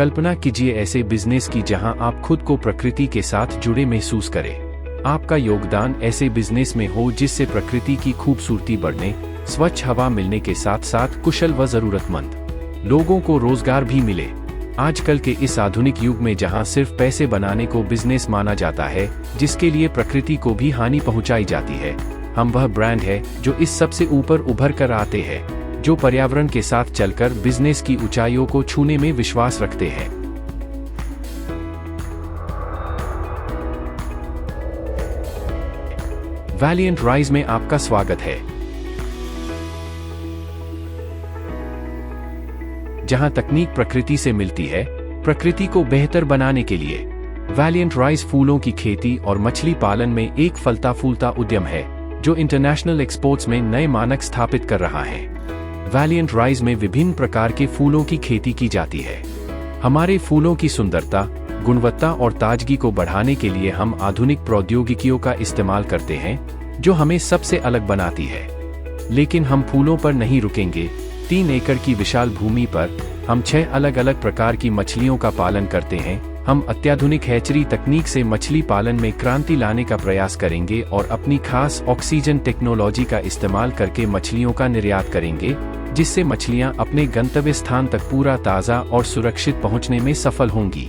कल्पना कीजिए ऐसे बिजनेस की जहां आप खुद को प्रकृति के साथ जुड़े महसूस करें। आपका योगदान ऐसे बिजनेस में हो जिससे प्रकृति की खूबसूरती बढ़ने, स्वच्छ हवा मिलने के साथ साथ कुशल व जरूरतमंद लोगों को रोजगार भी मिले। आजकल के इस आधुनिक युग में जहां सिर्फ पैसे बनाने को बिजनेस माना जाता है, जिसके लिए प्रकृति को भी हानि पहुंचाई जाती है, हम वह ब्रांड है जो इस सबसे ऊपर उभर कर आते हैं, जो पर्यावरण के साथ चलकर बिजनेस की ऊंचाइयों को छूने में विश्वास रखते हैं। वैलिएंट राइज में आपका स्वागत है, जहां तकनीक प्रकृति से मिलती है, प्रकृति को बेहतर बनाने के लिए। वैलिएंट राइज फूलों की खेती और मछली पालन में एक फलता फूलता उद्यम है, जो इंटरनेशनल एक्सपोर्ट्स में नए मानक स्थापित कर रहा है। वैलिएंट राइज में विभिन्न प्रकार के फूलों की खेती की जाती है। हमारे फूलों की सुंदरता, गुणवत्ता और ताजगी को बढ़ाने के लिए हम आधुनिक प्रौद्योगिकियों का इस्तेमाल करते हैं, जो हमें सबसे अलग बनाती है। लेकिन हम फूलों पर नहीं रुकेंगे। 3 एकड़ की विशाल भूमि पर हम 6 अलग अलग प्रकार की मछलियों का पालन करते हैं। हम अत्याधुनिक हैचरी तकनीक से मछली पालन में क्रांति लाने का प्रयास करेंगे और अपनी खास ऑक्सीजन टेक्नोलॉजी का इस्तेमाल करके मछलियों का निर्यात करेंगे, जिससे मछलियां अपने गंतव्य स्थान तक पूरा ताज़ा और सुरक्षित पहुंचने में सफल होंगी।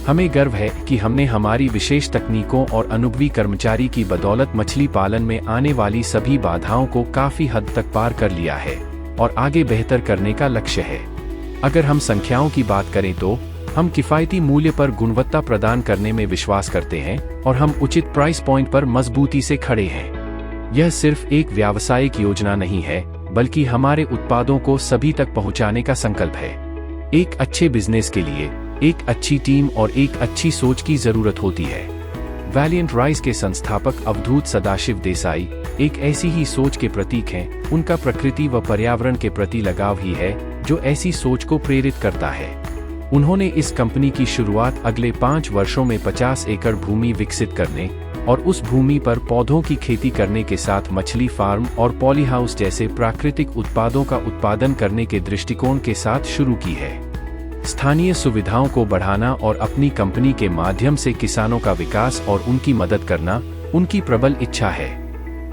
हमें गर्व है कि हमने हमारी विशेष तकनीकों और अनुभवी कर्मचारी की बदौलत मछली पालन में आने वाली सभी बाधाओं को काफी हद तक पार कर लिया है और आगे बेहतर करने का लक्ष्य है। अगर हम संख्याओं की बात करें तो हम किफायती मूल्य पर गुणवत्ता प्रदान करने में विश्वास करते हैं और हम उचित प्राइस पॉइंट पर मजबूती से खड़े हैं। यह सिर्फ एक व्यावसायिक योजना नहीं है, बल्कि हमारे उत्पादों को सभी तक पहुंचाने का संकल्प है। एक अच्छे बिजनेस के लिए एक अच्छी टीम और एक अच्छी सोच की जरूरत होती है। वैलिएंट राइज के संस्थापक अवधूत सदाशिव देसाई एक ऐसी ही सोच के प्रतीक हैं। उनका प्रकृति व पर्यावरण के प्रति लगाव ही है जो ऐसी सोच को प्रेरित करता है। उन्होंने इस कंपनी की शुरुआत अगले 5 वर्षों में 50 एकड़ भूमि विकसित करने और उस भूमि पर पौधों की खेती करने के साथ मछली फार्म और पॉली हाउस जैसे प्राकृतिक उत्पादों का उत्पादन करने के दृष्टिकोण के साथ शुरू की है। स्थानीय सुविधाओं को बढ़ाना और अपनी कंपनी के माध्यम से किसानों का विकास और उनकी मदद करना उनकी प्रबल इच्छा है।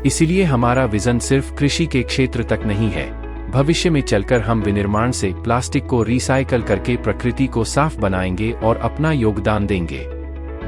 इसलिए हमारा विजन सिर्फ कृषि के क्षेत्र तक नहीं है। भविष्य में चलकर हम विनिर्माण से प्लास्टिक को रिसाइकल करके प्रकृति को साफ बनाएंगे और अपना योगदान देंगे।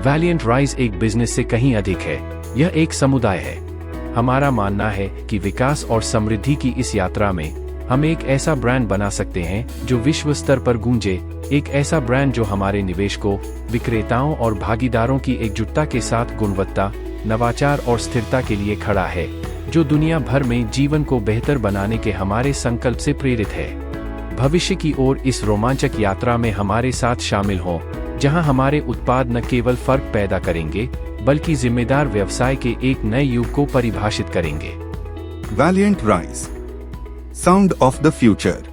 वैलिएंट राइज एक बिजनेस से कहीं अधिक है, यह एक समुदाय है। हमारा मानना है कि विकास और समृद्धि की इस यात्रा में हम एक ऐसा ब्रांड बना सकते हैं जो विश्व स्तर पर गूंजे, एक ऐसा ब्रांड जो हमारे निवेशकों, विक्रेताओं और भागीदारों की एकजुटता के साथ गुणवत्ता, नवाचार और स्थिरता के लिए खड़ा है, जो दुनिया भर में जीवन को बेहतर बनाने के हमारे संकल्प से प्रेरित है। भविष्य की ओर इस रोमांचक यात्रा में हमारे साथ शामिल हों, जहां हमारे उत्पाद न केवल फर्क पैदा करेंगे, बल्कि जिम्मेदार व्यवसाय के एक नए युग को परिभाषित करेंगे। Valiant rise, sound of the future.